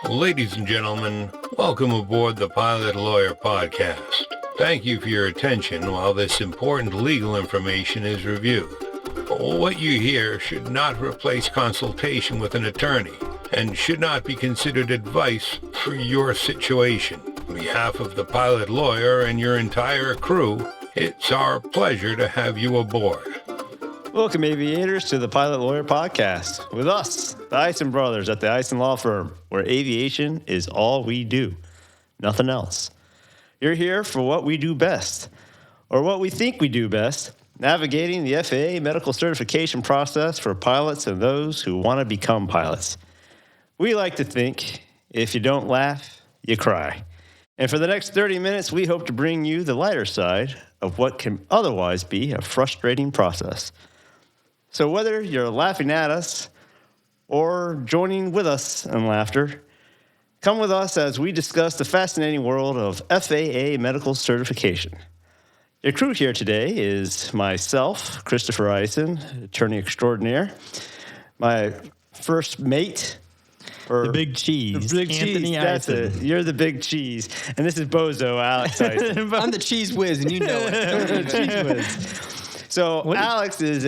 Ladies and gentlemen, welcome aboard the Pilot Lawyer Podcast. Thank you for your attention while this important legal information is reviewed. What you hear should not replace consultation with an attorney and should not be considered advice for your situation. On behalf of the Pilot Lawyer and your entire crew, it's our pleasure to have you aboard. Welcome, aviators, to the Pilot Lawyer Podcast with us, the Eisen brothers at the Eisen Law Firm, where aviation is all we do, nothing else. You're here for what we do best, or what we think we do best, navigating the FAA medical certification process for pilots and those who want to become pilots. We like to think, if you don't laugh, you cry. And for the next 30 minutes, we hope to bring you the lighter side of what can otherwise be a frustrating process. So whether you're laughing at us or joining with us in laughter, come with us as we discuss the fascinating world of FAA medical certification. Your crew here today is myself, Christopher Eisen, attorney extraordinaire, my first mate, the big cheese. The big Anthony cheese, that's Eisen. it. You're the big cheese. And this is Bozo, Alex Eisen. I'm the cheese whiz, and you know it. Cheese whiz. So Alex is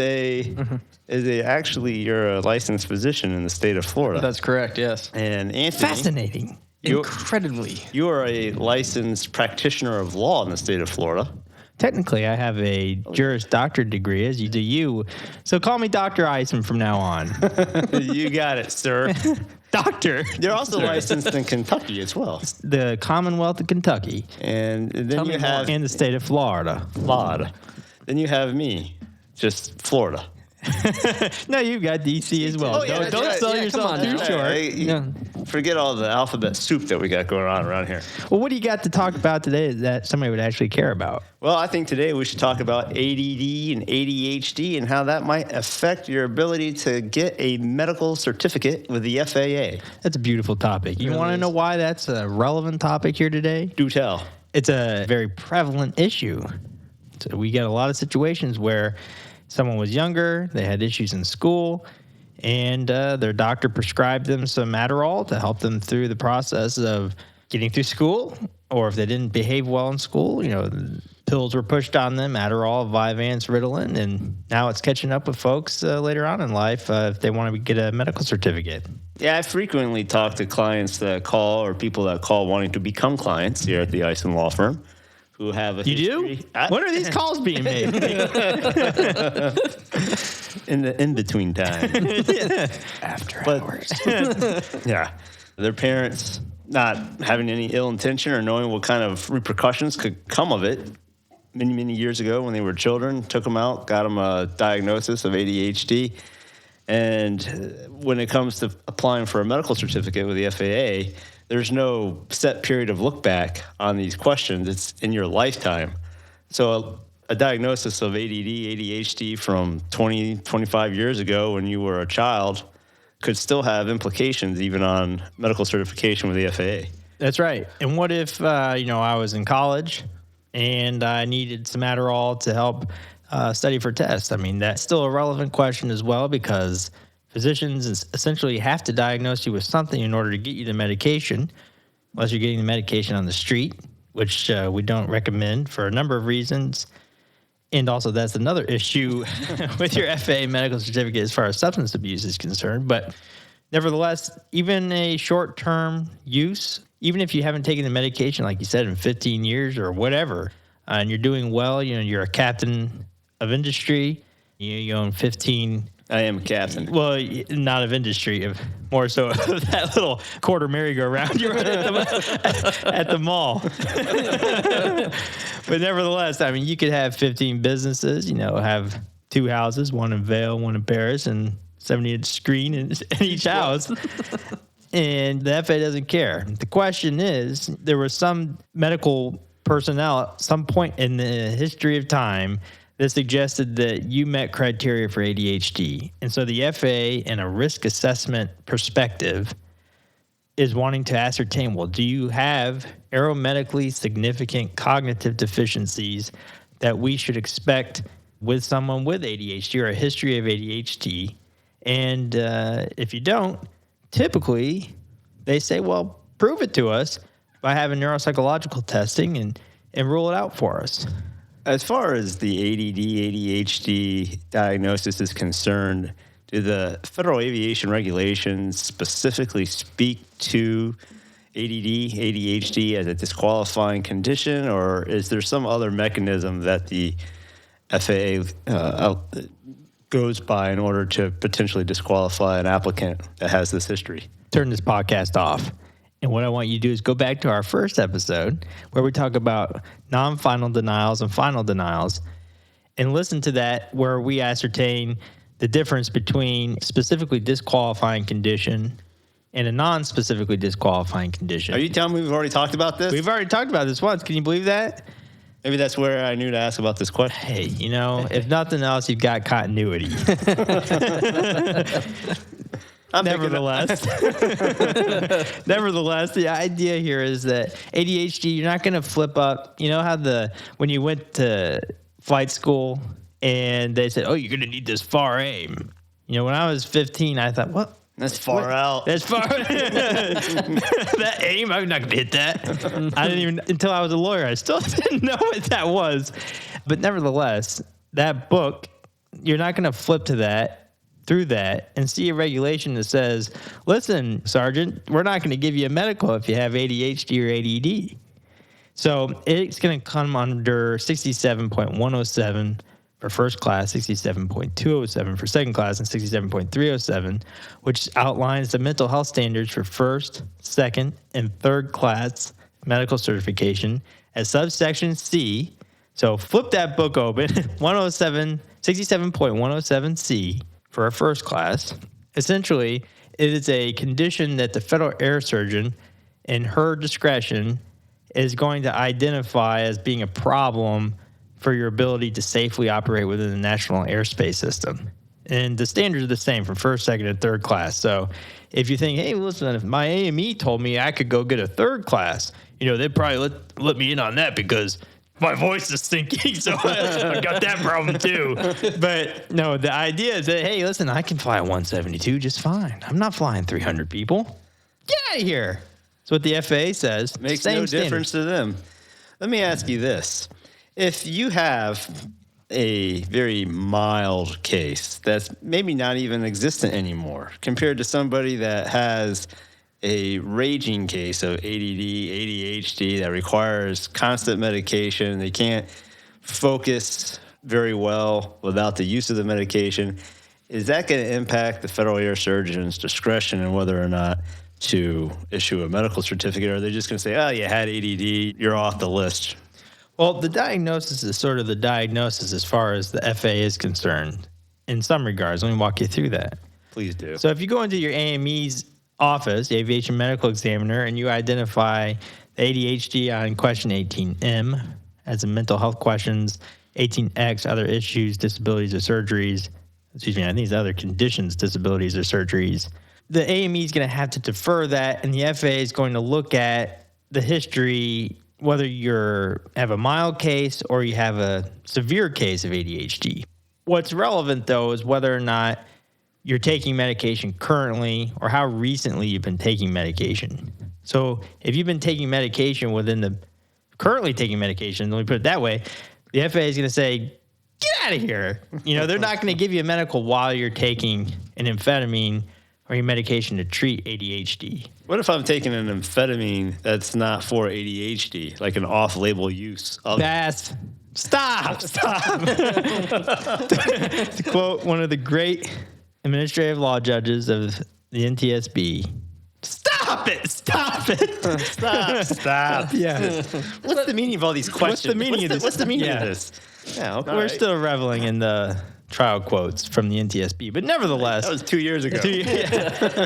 actually you're a licensed physician in the state of Florida. That's correct, yes. And Anthony, Fascinating. Incredibly. you are a licensed practitioner of law in the state of Florida. Technically, I have a Juris Doctorate degree, as you do you. So call me Dr. Eisen from now on. You got it, sir. Doctor. You're also licensed in Kentucky as well. The Commonwealth of Kentucky. And then you have in the state of Florida. Florida. Then you have me, just Florida. No, you've got DC as well. Oh, yeah, don't right. sell Yeah, yourself too short. Forget all the alphabet soup that we got going on around here. Well, what do you got to talk about today that somebody would actually care about? Well, I think today we should talk about ADD and ADHD and how that might affect your ability to get a medical certificate with the FAA. That's a beautiful topic. You want to know why that's a relevant topic here today? Do tell. It's a very prevalent issue. So we get a lot of situations where someone was younger, they had issues in school, and their doctor prescribed them some Adderall to help them through the process of getting through school. Or if they didn't behave well in school, pills were pushed on them, Adderall, Vyvanse, Ritalin, and now it's catching up with folks later on in life if they want to get a medical certificate. Yeah, I frequently talk to clients that call or people that call wanting to become clients here at the Eisen Law Firm who have a history. Do? When are these calls being made? In the in-between time. After hours. Yeah. Their parents not having any ill intention or knowing what kind of repercussions could come of it. Many, many years ago when they were children, took them out, got them a diagnosis of ADHD. And when it comes to applying for a medical certificate with the FAA, there's no set period of look back on these questions. It's in your lifetime. So a diagnosis of ADD, ADHD from 20, 25 years ago when you were a child could still have implications even on medical certification with the FAA. That's right. And what if, I was in college and I needed some Adderall to help study for tests? I mean, that's still a relevant question as well because physicians essentially have to diagnose you with something in order to get you the medication, unless you're getting the medication on the street, which we don't recommend for a number of reasons. And also, that's another issue with your FAA medical certificate as far as substance abuse is concerned. But nevertheless, even a short-term use, even if you haven't taken the medication, like you said, in 15 years or whatever, and you're doing well, you're a captain of industry, you own 15... I am a captain. Well, not of industry, more so of that little quarter merry-go-round you're at the mall. But nevertheless, I mean, you could have 15 businesses, have 2 houses, one in Vail, one in Paris, and 70-inch screen in each house. And the FAA doesn't care. The question is, there was some medical personnel at some point in the history of time that suggested that you met criteria for ADHD. And so the FAA, in a risk assessment perspective, is wanting to ascertain, well, do you have aeromedically significant cognitive deficiencies that we should expect with someone with ADHD or a history of ADHD? And if you don't, typically they say, well, prove it to us by having neuropsychological testing and rule it out for us. As far as the ADD, ADHD diagnosis is concerned, do the federal aviation regulations specifically speak to ADD, ADHD as a disqualifying condition, or is there some other mechanism that the FAA goes by in order to potentially disqualify an applicant that has this history? Turn this podcast off. And what I want you to do is go back to our first episode where we talk about non-final denials and final denials, and listen to that where we ascertain the difference between specifically disqualifying condition and a non-specifically disqualifying condition. Are you telling me we've already talked about this? We've already talked about this once. Can you believe that? Maybe that's where I knew to ask about this question. Hey, if nothing else, you've got continuity. Nevertheless, the idea here is that ADHD, you're not going to flip up. You know how when you went to flight school and they said, oh, you're going to need this FAR aim. When I was 15, I thought, what? That's far out. That's far. That aim, I'm not going to hit that. I didn't even, until I was a lawyer, I still didn't know what that was. But nevertheless, that book, you're not going to flip through that and see a regulation that says, listen, Sergeant, we're not going to give you a medical if you have ADHD or ADD. So it's going to come under 67.107 for first class, 67.207 for second class, and 67.307, which outlines the mental health standards for first, second, and third class medical certification as subsection C. So flip that book open, 67.107C for a first class. Essentially, it is a condition that the federal air surgeon, in her discretion, is going to identify as being a problem for your ability to safely operate within the national airspace system. And the standards are the same for first, second, and third class. So if you think, hey, listen, if my AME told me I could go get a third class, they'd probably let me in on that because my voice is sinking, so I got that problem too. But no, the idea is that, hey, listen, I can fly a 172 just fine. I'm not flying 300 people. Get out of here. That's what the FAA says. Makes no difference to them. Let me ask you this. If you have a very mild case that's maybe not even existent anymore compared to somebody that has a raging case of ADD, ADHD that requires constant medication, they can't focus very well without the use of the medication, is that going to impact the federal air surgeon's discretion in whether or not to issue a medical certificate? Or are they just going to say, oh, you had ADD, you're off the list? Well, the diagnosis is sort of the diagnosis as far as the FAA is concerned in some regards. Let me walk you through that. Please do. So if you go into your AME's office, the aviation medical examiner, and you identify the ADHD on question 18M as a mental health questions, 18X, other issues, disabilities, or surgeries, I think it's other conditions, disabilities, or surgeries, the AME is going to have to defer that, and the FAA is going to look at the history, whether you have a mild case or you have a severe case of ADHD. What's relevant, though, is whether or not you're taking medication currently or how recently you've been taking medication. So if you've been taking medication currently taking medication, let me put it that way, the FAA is going to say, get out of here. They're not going to give you a medical while you're taking an amphetamine or your medication to treat ADHD. What if I'm taking an amphetamine that's not for ADHD, like an off-label use of it? Stop. To quote one of the great administrative law judges of the NTSB, stop it. Stop. Yeah. What's the meaning of all these questions? What's the meaning of this? What's the meaning of this? Yeah, we're still reveling in the trial quotes from the NTSB, but nevertheless, that was 2 years ago.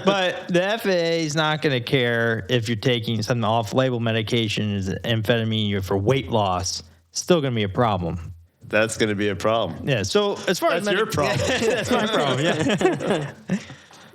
But the FAA is not going to care if you're taking some off-label medication, as amphetamine, for weight loss. It's still going to be a problem. That's going to be a problem. Yeah. So as far as your problem, that's my problem. Yeah.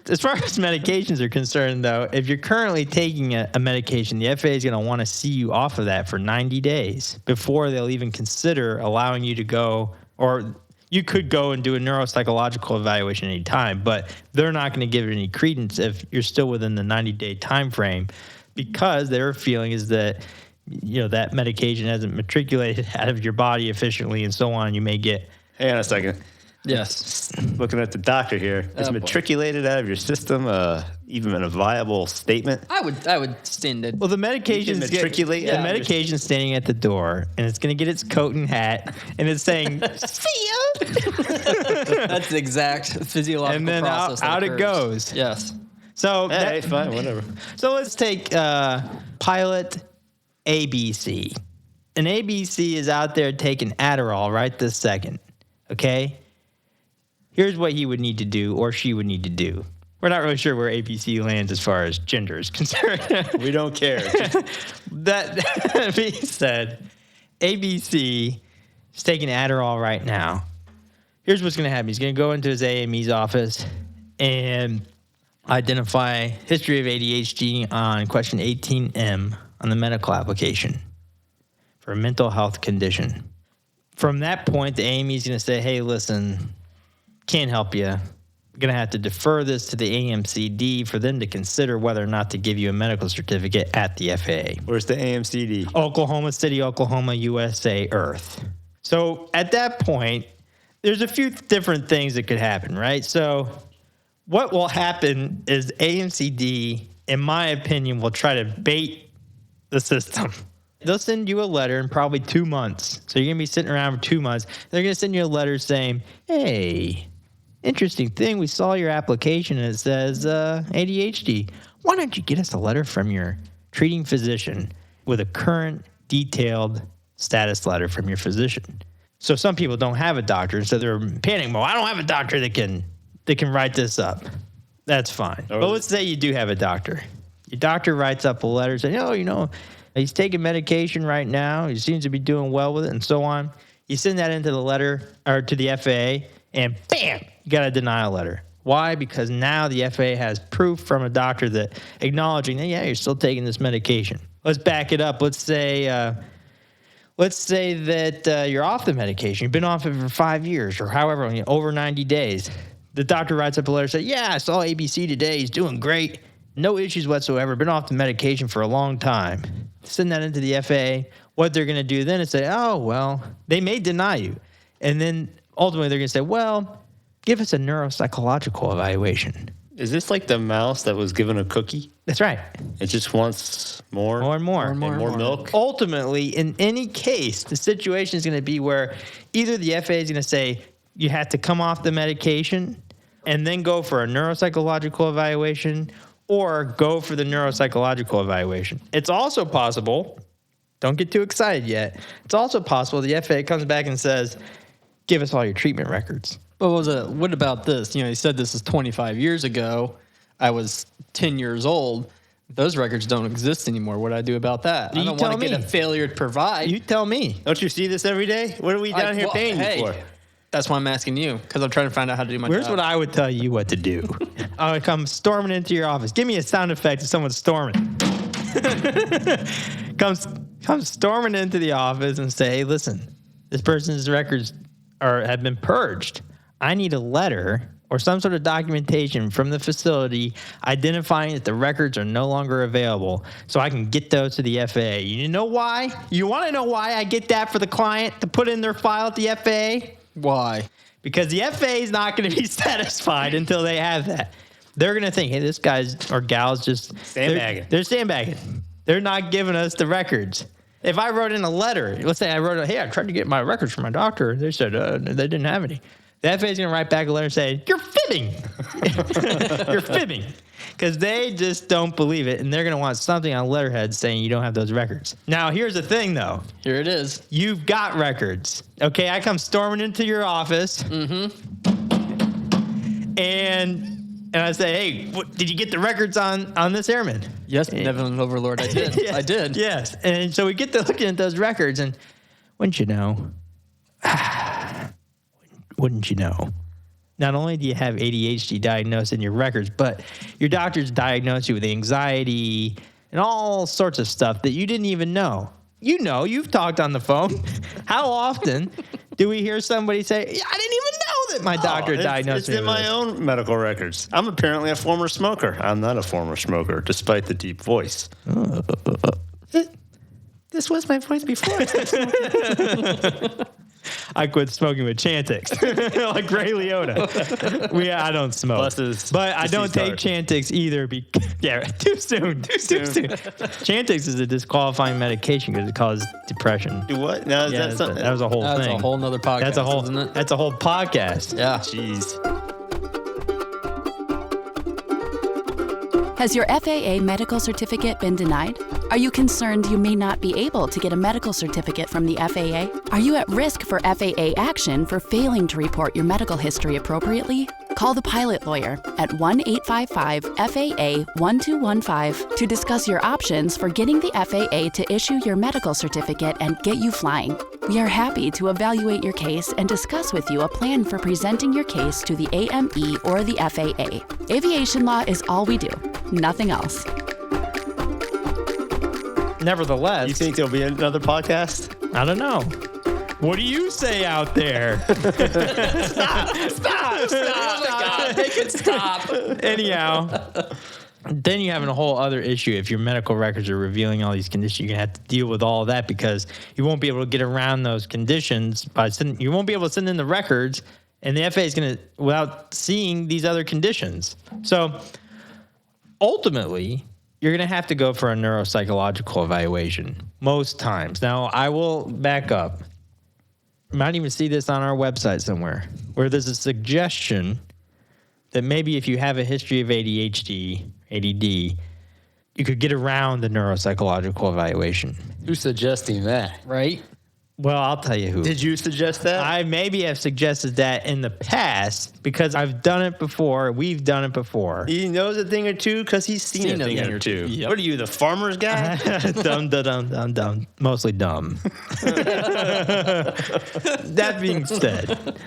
As far as medications are concerned, though, if you're currently taking a medication, the FAA is going to want to see you off of that for 90 days before they'll even consider allowing you to go, or You could go and do a neuropsychological evaluation any time, but they're not going to give it any credence if you're still within the 90-day time frame, because their feeling is that that medication hasn't matriculated out of your body efficiently and so on. You may get... Hang on a second. Yes. Looking at the doctor here. Is matriculated out of your system even a viable statement? I would stand it. Well, the medication's matriculate. the medication's standing at the door, and it's going to get its coat and hat, and it's saying, "See ya." That's the exact physiological and then process. out it goes. Yes. So Hey, fine, whatever. So let's take pilot ABC. An ABC is out there taking Adderall right this second. Okay. Here's what he would need to do, or she would need to do. We're not really sure where ABC lands as far as gender is concerned. We don't care. That being said, ABC is taking Adderall right now. Here's what's going to happen. He's going to go into his AME's office and identify history of ADHD on question 18M on the medical application for a mental health condition. From that point, the AME is going to say, hey, listen, can't help you. We're going to have to defer this to the AMCD for them to consider whether or not to give you a medical certificate at the FAA. Where's the AMCD? Oklahoma City, Oklahoma, USA, Earth. So at that point, there's a few different things that could happen, right? So what will happen is AMCD, in my opinion, will try to bait the system. They'll send you a letter in probably 2 months. So you're going to be sitting around for 2 months. They're going to send you a letter saying, hey, interesting thing, we saw your application and it says ADHD. Why don't you get us a letter from your treating physician with a current detailed status letter from your physician? So some people don't have a doctor, so they're panicking. Well, I don't have a doctor that can write this up. That's fine. But let's say you do have a doctor. Your doctor writes up a letter saying, he's taking medication right now. He seems to be doing well with it and so on. You send that into the letter or to the FAA and bam, you got a denial letter. Why? Because now the FAA has proof from a doctor that acknowledging that, you're still taking this medication. Let's back it up. Let's say that you're off the medication. You've been off it for 5 years or however, over 90 days. The doctor writes up a letter saying, I saw ABC today. He's doing great. No issues whatsoever. Been off the medication for a long time. Send that into the FAA. What they're going to do then is say, they may deny you. And then ultimately they're going to say, give us a neuropsychological evaluation. Is this like the mouse that was given a cookie? That's right. It just wants more? More and more. More milk? Ultimately, in any case, the situation is going to be where either the FAA is going to say you have to come off the medication and then go for a neuropsychological evaluation, or go for the neuropsychological evaluation. It's also possible, don't get too excited yet, it's also possible the FAA comes back and says, give us all your treatment records. But what about this? He said this is 25 years ago. I was 10 years old. Those records don't exist anymore. What do I do about that? I don't want to get a failure to provide. You tell me. Don't you see this every day? What are we down here paying you for? That's why I'm asking you, because I'm trying to find out how to do my job. Here's what I would tell you what to do. I would come storming into your office. Give me a sound effect of someone storming. Come storming into the office and say, hey, listen, this person's records have been purged. I need a letter or some sort of documentation from the facility identifying that the records are no longer available so I can get those to the FAA. You know why? You want to know why I get that for the client to put in their file at the FAA? Why? Because the FAA is not going to be satisfied until they have that. They're going to think, hey, this guy's or gal's just sandbagging. They're sandbagging. They're not giving us the records. If I wrote in a letter, let's say I tried to get my records from my doctor. They said they didn't have any. The FAA is going to write back a letter saying, you're fibbing. You're fibbing. Because they just don't believe it, and they're going to want something on letterhead saying you don't have those records. Now, here's the thing, though. Here it is. You've got records. Okay, I come storming into your office. Mm-hmm. And I say, hey, did you get the records on this airman? Yes, Benevolent Overlord, I did. Yeah, I did. Yes. And so we get to looking at those records, and wouldn't you know, not only do you have ADHD diagnosed in your records, but your doctor's diagnosed you with anxiety and all sorts of stuff that you didn't even know. You've talked on the phone. How often Do we hear somebody say, yeah, I didn't even know that my doctor diagnosed me It's in my own medical records. I'm apparently a former smoker. I'm not a former smoker, despite the deep voice. This was my voice before. I quit smoking with Chantix, like Ray Liotta. I don't smoke, but I don't take Chantix either. Too soon. Chantix is a disqualifying medication because it causes depression. Do what? Now, is that something? That was a whole thing. That's a whole nother podcast, isn't it? That's a whole podcast. Yeah. Jeez. Has your FAA medical certificate been denied? Are you concerned you may not be able to get a medical certificate from the FAA? Are you at risk for FAA action for failing to report your medical history appropriately? Call the pilot lawyer at 1-855-FAA-1215 to discuss your options for getting the FAA to issue your medical certificate and get you flying. We are happy to evaluate your case and discuss with you a plan for presenting your case to the AME or the FAA. Aviation law is all we do, nothing else. Nevertheless, You think there'll be another podcast? I don't know. What do you say out there? Stop! Oh my God, make it stop. Anyhow, then you have a whole other issue. If your medical records are revealing all these conditions, you're going to have to deal with all of that because you won't be able to get around those conditions you won't be able to send in the records, and the FAA is going to, without seeing these other conditions. So ultimately, you're going to have to go for a neuropsychological evaluation most times. Now, I will back up. You might even see this on our website somewhere, where there's a suggestion that maybe if you have a history of ADHD, ADD, you could get around the neuropsychological evaluation. Who's suggesting that? Right? Well, I'll tell you who. Did you suggest that? I maybe have suggested that in the past because I've done it before. We've done it before. He knows a thing or two because he's seen a thing or two. Yep. What are you, the farmer's guy? Dumb. Mostly dumb. That being said,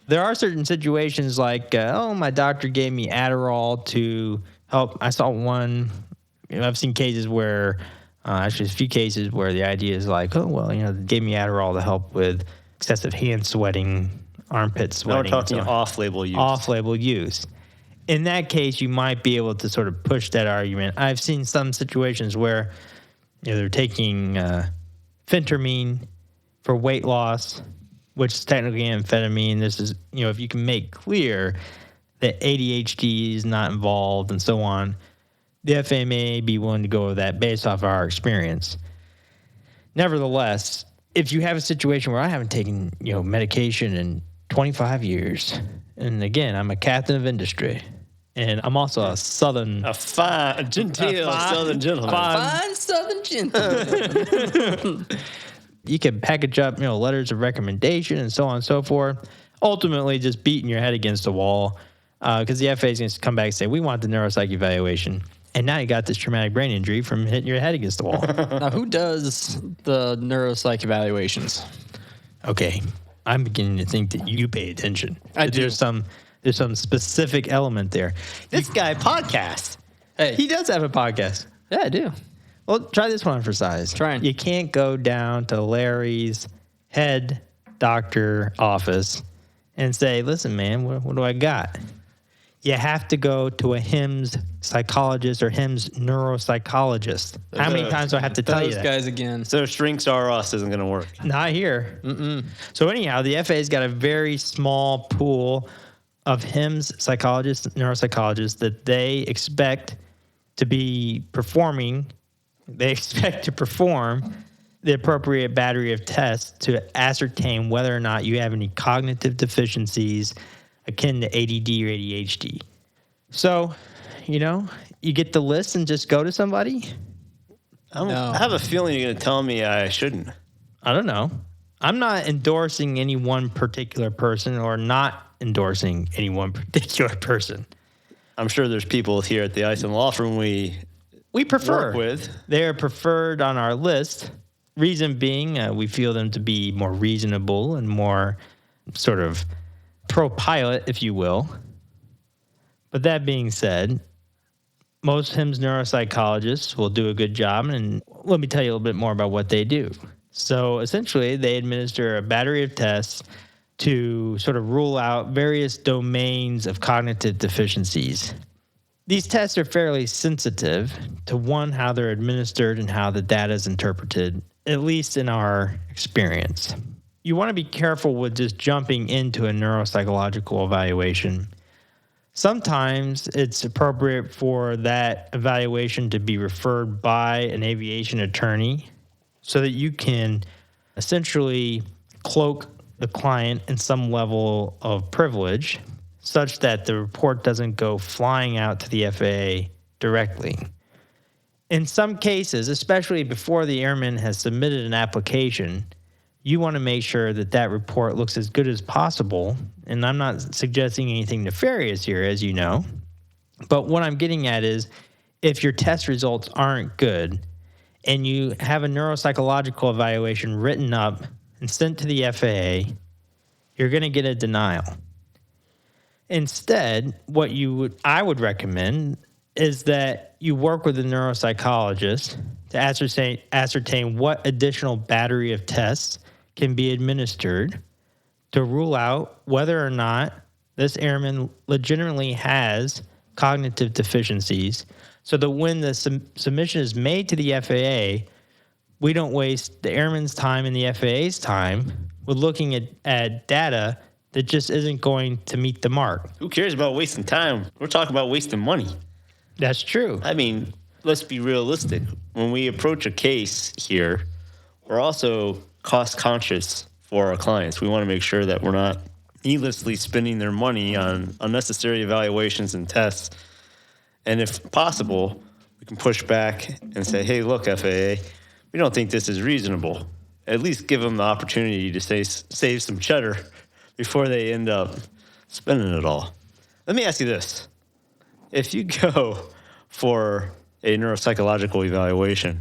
there are certain situations like, my doctor gave me Adderall to help. I saw one. I've seen cases where, actually, a few cases where the idea is like, they gave me Adderall to help with excessive hand sweating, armpit sweating. Now we're talking off-label use. Off-label use. In that case, you might be able to sort of push that argument. I've seen some situations where they're taking phentermine for weight loss, which is technically amphetamine. This is, if you can make clear that ADHD is not involved and so on, the FAA may be willing to go with that based off our experience. Nevertheless, if you have a situation where I haven't taken, medication in 25 years, and again, I'm a captain of industry, and I'm also a southern... genteel southern gentleman. Fine southern gentleman. You can package up, letters of recommendation and so on and so forth, ultimately just beating your head against the wall because the FAA is going to come back and say, we want the neuropsych evaluation. And now you got this traumatic brain injury from hitting your head against the wall. Now, who does the neuropsych evaluations? Okay, I'm beginning to think that you pay attention. I do. There's some specific element there. This guy podcasts. Hey, He does have a podcast. yeah, I do. Well, try this one for size. Trying. You can't go down to Larry's head doctor office and say, listen, man, what do I got? You have to go to a HIMSS psychologist or HIMSS neuropsychologist. How many times do I have to tell you Those that? guys again. So shrinks are us isn't going to work. Not here. So anyhow, the FAA's got a very small pool of HIMSS psychologists, neuropsychologists that they expect to be performing. They expect to perform the appropriate battery of tests to ascertain whether or not you have any cognitive deficiencies akin to ADD or ADHD. So, you get the list and just go to somebody? I have a feeling you're going to tell me I shouldn't. I don't know. I'm not endorsing any one particular person or not endorsing any one particular person. I'm sure there's people here at the Ice and Law Firm we prefer work with. They are preferred on our list. Reason being, we feel them to be more reasonable and more sort of pro-pilot, if you will. But that being said, most HIMSS neuropsychologists will do a good job. And let me tell you a little bit more about what they do. So essentially, they administer a battery of tests to sort of rule out various domains of cognitive deficiencies. These tests are fairly sensitive to, one, how they're administered and how the data is interpreted, at least in our experience. You want to be careful with just jumping into a neuropsychological evaluation. Sometimes it's appropriate for that evaluation to be referred by an aviation attorney so that you can essentially cloak the client in some level of privilege such that the report doesn't go flying out to the FAA directly. In some cases, especially before the airman has submitted an application, you want to make sure that that report looks as good as possible. And I'm not suggesting anything nefarious here, as you know. But what I'm getting at is if your test results aren't good and you have a neuropsychological evaluation written up and sent to the FAA, you're going to get a denial. Instead, what I would recommend is that you work with a neuropsychologist to ascertain what additional battery of tests can be administered to rule out whether or not this airman legitimately has cognitive deficiencies, so that when the submission is made to the FAA, we don't waste the airman's time and the FAA's time with looking at data that just isn't going to meet the mark. Who cares about wasting time? We're talking about wasting money. That's true. I mean, let's be realistic. When we approach a case here, we're also cost conscious for our clients. We want to make sure that we're not needlessly spending their money on unnecessary evaluations and tests. And if possible, we can push back and say, hey, look, FAA, we don't think this is reasonable. At least give them the opportunity to save some cheddar before they end up spending it all. Let me ask you this. If you go for a neuropsychological evaluation,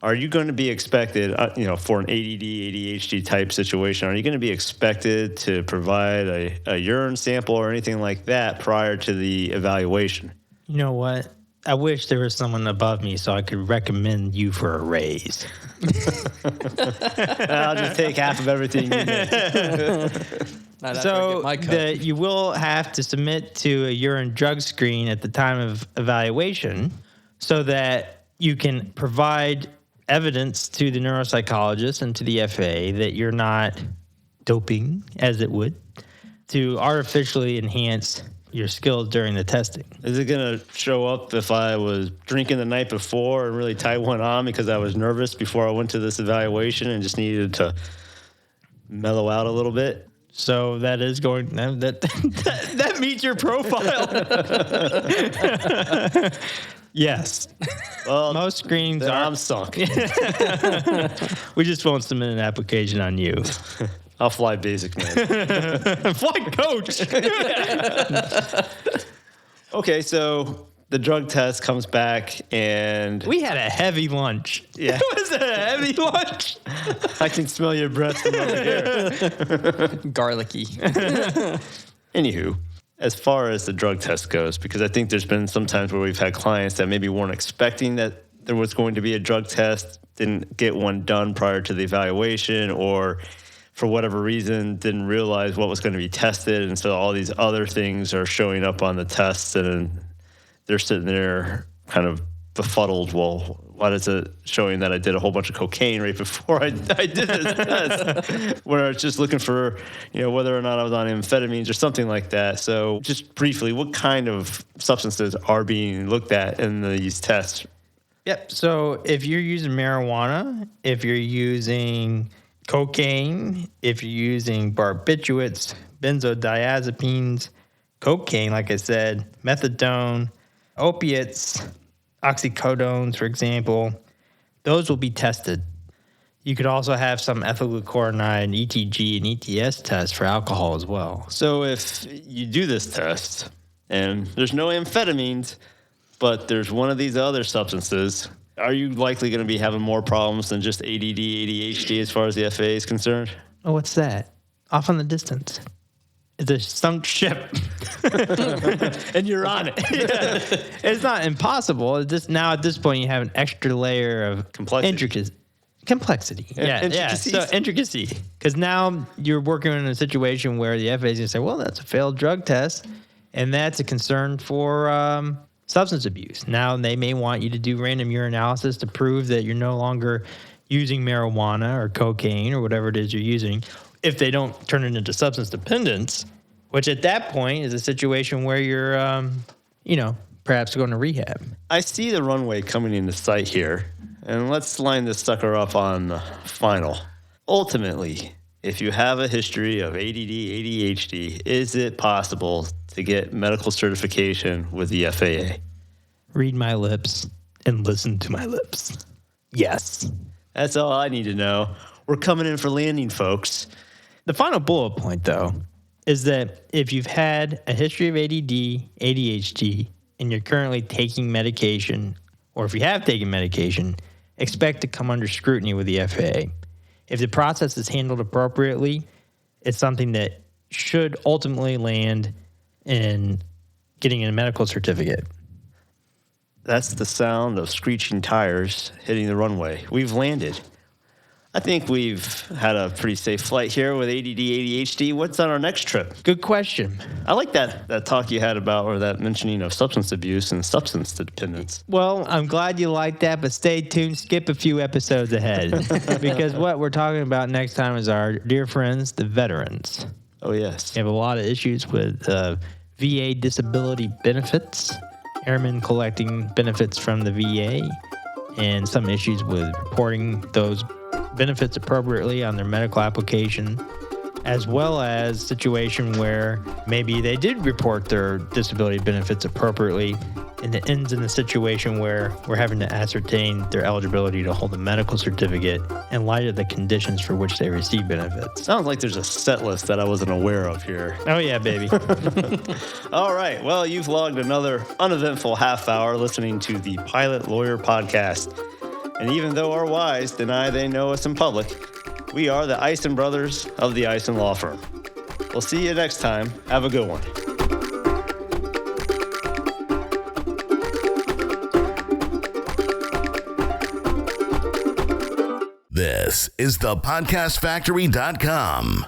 are you going to be expected, for an ADD, ADHD type situation, are you going to be expected to provide a urine sample or anything like that prior to the evaluation? You know what? I wish there was someone above me so I could recommend you for a raise. I'll just take half of everything you make. So you will have to submit to a urine drug screen at the time of evaluation so that you can provide evidence to the neuropsychologist and to the FAA that you're not doping, as it would, to artificially enhance your skills during the testing. Is it going to show up if I was drinking the night before and really tied one on because I was nervous before I went to this evaluation and just needed to mellow out a little bit? So that is going that meets your profile. Yes. Well, most screenings are. I'm sunk. We just won't submit an application on you. I'll fly basic, man. Flight coach. Okay, so the drug test comes back and... We had a heavy lunch. Yeah. It was a heavy lunch. I can smell your breath from over here. Garlicky. Anywho, as far as the drug test goes, because I think there's been some times where we've had clients that maybe weren't expecting that there was going to be a drug test, didn't get one done prior to the evaluation, or for whatever reason didn't realize what was going to be tested, and so all these other things are showing up on the test, and they're sitting there kind of befuddled. Well, why is it showing that I did a whole bunch of cocaine right before I did this test? Where I was just looking for, whether or not I was on amphetamines or something like that. So just briefly, what kind of substances are being looked at in these tests? Yep. So if you're using marijuana, if you're using cocaine, if you're using barbiturates, benzodiazepines, cocaine, like I said, methadone, opiates, oxycodones, for example, those will be tested. You could also have some ethylglucuronide, ETG, and ETS tests for alcohol as well. So if you do this test and there's no amphetamines, but there's one of these other substances, are you likely going to be having more problems than just ADD, ADHD as far as the FAA is concerned? Oh, what's that? Off in the distance. It's a sunk ship. And you're on it. It's not impossible. It's just now at this point you have an extra layer of Complexity. Complexity. Yeah. Intricacies. So intricacy. Because now you're working in a situation where the FAA is going to say, well, that's a failed drug test. And that's a concern for substance abuse. Now they may want you to do random urinalysis to prove that you're no longer using marijuana or cocaine or whatever it is you're using. If they don't turn it into substance dependence, which at that point is a situation where you're, perhaps going to rehab. I see the runway coming into sight here, and let's line this sucker up on the final. Ultimately, if you have a history of ADD, ADHD, is it possible to get medical certification with the FAA? Read my lips and listen to my lips. Yes. That's all I need to know. We're coming in for landing, folks. The final bullet point, though, is that if you've had a history of ADD, ADHD, and you're currently taking medication, or if you have taken medication, expect to come under scrutiny with the FAA. If the process is handled appropriately, it's something that should ultimately land in getting a medical certificate. That's the sound of screeching tires hitting the runway. We've landed. I think we've had a pretty safe flight here with ADD, ADHD. What's on our next trip? Good question. I like that talk you had about, or that mentioning of substance abuse and substance dependence. Well, I'm glad you like that, but stay tuned. Skip a few episodes ahead. Because what we're talking about next time is our dear friends, the veterans. Oh, yes. We have a lot of issues with VA disability benefits, airmen collecting benefits from the VA, and some issues with reporting those benefits appropriately on their medical application, as well as situation where maybe they did report their disability benefits appropriately and it ends in a situation where we're having to ascertain their eligibility to hold a medical certificate in light of the conditions for which they receive benefits. Sounds like there's a set list that I wasn't aware of here. Oh, yeah, baby. All right. Well, you've logged another uneventful half hour listening to the Pilot Lawyer Podcast. And even though our wives deny they know us in public, we are the Eisen brothers of the Eisen Law Firm. We'll see you next time. Have a good one. This is thepodcastfactory.com.